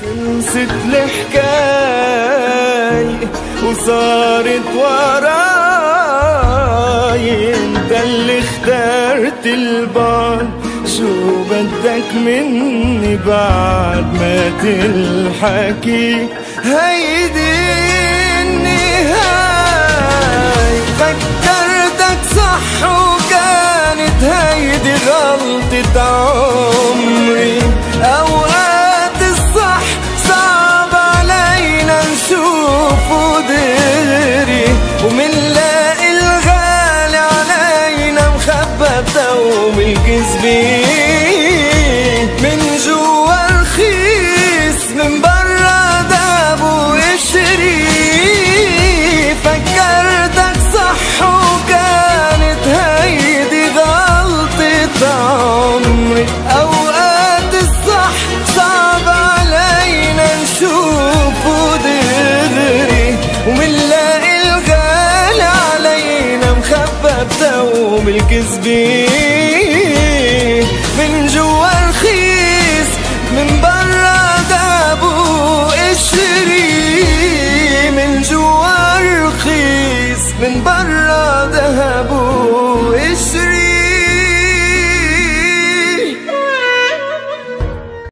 خلصت الحكاية وصارت وراي، انت اللي اخترت البعد، شو بدك مني بعد ما تلحكي هيدي النهاية. فكرتك صح وكانت هيدي غلطة عمري، اوقات الصح صعب علينا نشوفه دغري، ومنلاقي الغالي علينا مخبى بتوم الكذبين، من جوا رخيص من برا داب وقشري. فكرتك صح وكانت هيدي غلطة عمري، اوقات الصح صعب علينا نشوفه دغري، ومنلاقي الغالي علينا مخبى بتوم الكذبين، من جوا رخيص من برا داب وقشري، من جوا رخيص من برا دهب وقشري.